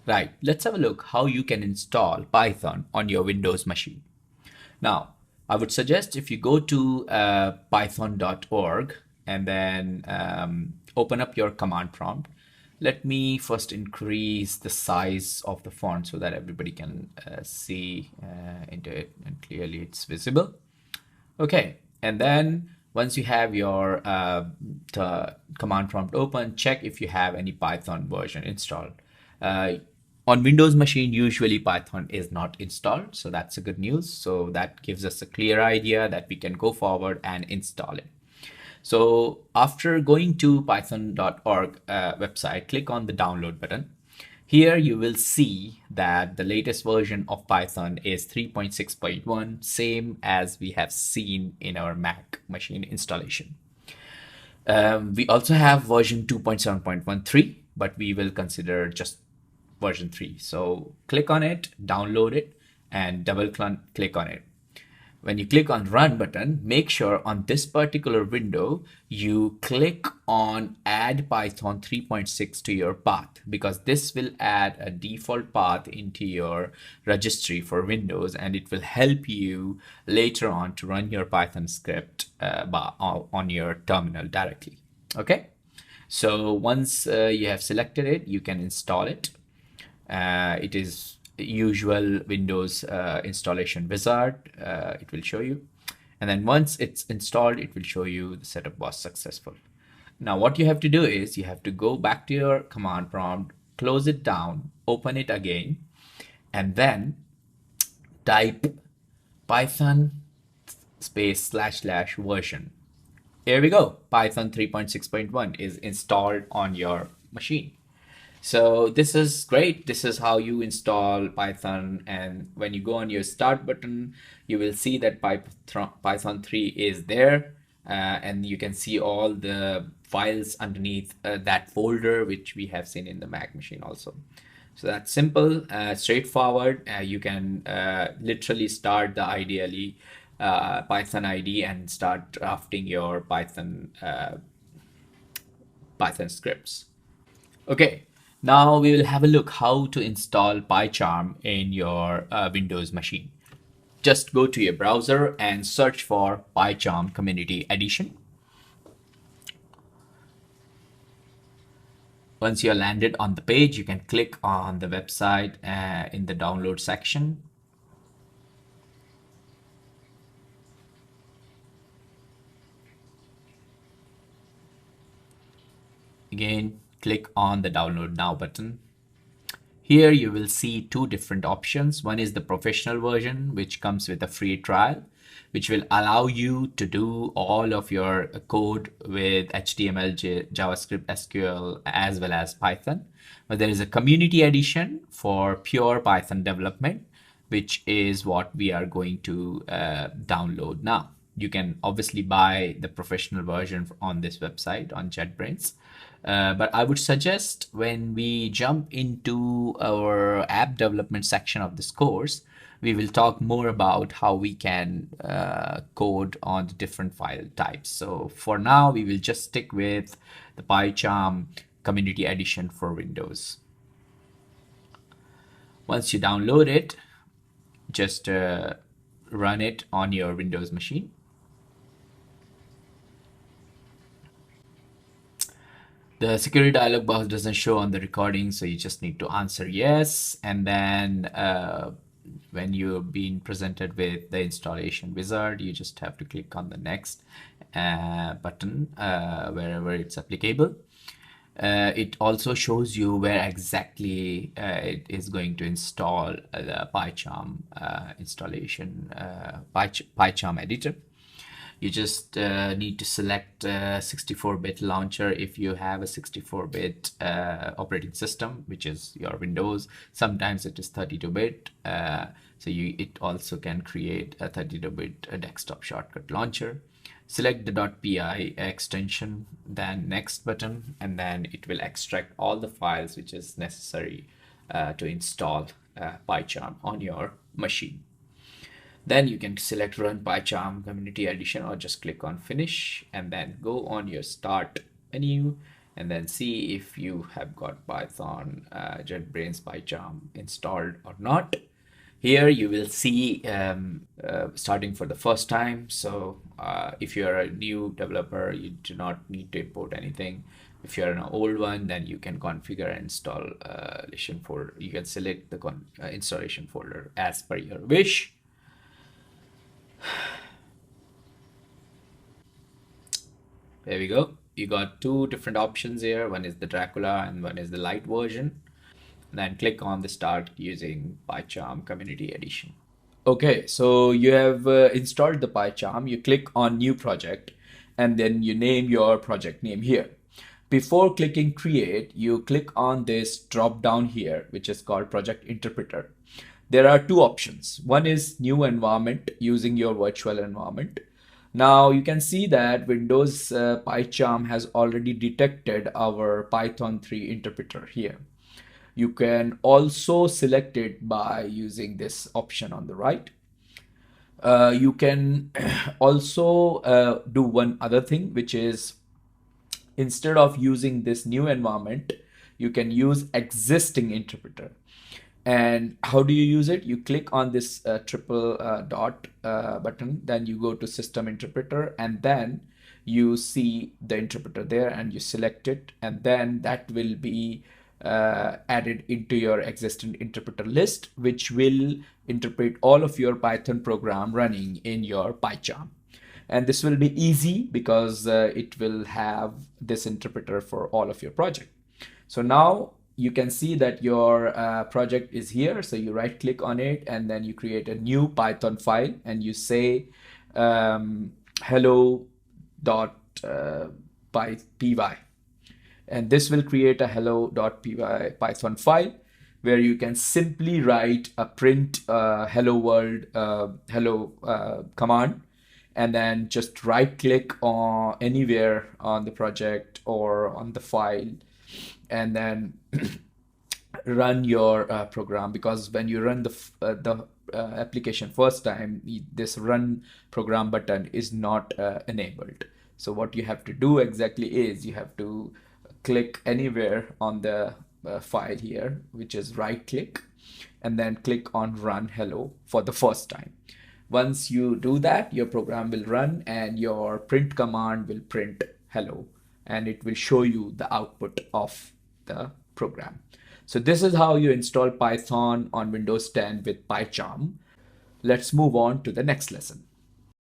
Right, let's have a look how you can install Python on your Windows machine. Now, I would suggest if you go to python.org and then open up your command prompt. Let me first increase the size of the font so that everybody can see into it and clearly it's visible. Okay, and then once you have your the command prompt open, check if you have any Python version installed. Uh, on Windows machine, usually Python is not installed, so that's a good news. So that gives us a clear idea that we can go forward and install it. So after going to python.org website, click on the download button. Here you will see that the latest version of Python is 3.6.1, same as we have seen in our Mac machine installation. We also have version 2.7.13, but we will consider just version 3. So click on it, download it, and double click on it. When you click on run button, make sure on this particular window, you click on add Python 3.6 to your path, because this will add a default path into your registry for Windows, and it will help you later on to run your Python script on your terminal directly. Okay. So once you have selected it, you can install it. It is usual Windows installation wizard. It will show you. And then once it's installed, it will show you the setup was successful. Now, what you have to do is you have to go back to your command prompt, close it down, open it again, and then type Python space / version. Here we go. Python 3.6.1 is installed on your machine. So this is great. This is how you install Python. And when you go on your start button, you will see that Python 3 is there. And you can see all the files underneath that folder, which we have seen in the Mac machine also. So that's simple, straightforward. You can literally start the ideally Python ID and start drafting your Python scripts. Okay, now we will have a look how to install PyCharm in your Windows machine. Just go to your browser and search for PyCharm Community Edition. Once you're landed on the page, you can click on the website in the download section. Again, click on the download now button. Here you will see two different options. One is the professional version, which comes with a free trial, which will allow you to do all of your code with HTML, JavaScript, SQL, as well as Python. But there is a community edition for pure Python development, which is what we are going to download now. You can obviously buy the professional version on this website on JetBrains. But I would suggest when we jump into our app development section of this course, we will talk more about how we can code on the different file types. So for now, we will just stick with the PyCharm Community Edition for Windows. Once you download it, just run it on your Windows machine. The security dialog box doesn't show on the recording, so you just need to answer yes. And then when you're being presented with the installation wizard, you just have to click on the next button wherever it's applicable. It also shows you where exactly it is going to install the PyCharm installation, PyCharm editor. You just need to select 64-bit launcher if you have a 64-bit operating system, which is your Windows. Sometimes it is 32-bit. So it also can create a 32-bit desktop shortcut launcher. Select the .py extension, then next button, and then it will extract all the files which is necessary to install PyCharm on your machine. Then you can select Run PyCharm Community Edition or just click on Finish and then go on your Start menu and then see if you have got Python JetBrains PyCharm installed or not. Here you will see starting for the first time. So if you're a new developer, you do not need to import anything. If you're an old one, then you can configure and installation folder. You can select the installation folder as per your wish. There we go. You got two different options here. One is the Dracula and one is the light version. Then click on the start using PyCharm Community Edition. Okay, so you have installed the PyCharm. You click on new project and then you name your project name here. Before clicking create, you click on this drop down here, which is called project interpreter. There are two options. One is new environment using your virtual environment. Now you can see that Windows PyCharm has already detected our Python 3 interpreter here. You can also select it by using this option on the right. You can also do one other thing, which is instead of using this new environment, you can use existing interpreter. And how do you use it? You click on this triple dot button, then you go to system interpreter, and then you see the interpreter there and you select it, and then that will be added into your existing interpreter list, which will interpret all of your Python program running in your PyCharm. And this will be easy because it will have this interpreter for all of your project. So now you can see that your project is here. So you right click on it and then you create a new Python file and you say hello.py. And this will create a hello.py Python file where you can simply write a print hello world hello command, and then just right click on anywhere on the project or on the file, and then run your program. Because when you run the application first time, this run program button is not enabled. So what you have to do exactly is you have to click anywhere on the file here, which is right click, and then click on run hello for the first time. Once you do that, your program will run and your print command will print hello, and it will show you the output of the program. So this is how you install Python on Windows 10 with PyCharm. Let's move on to the next lesson.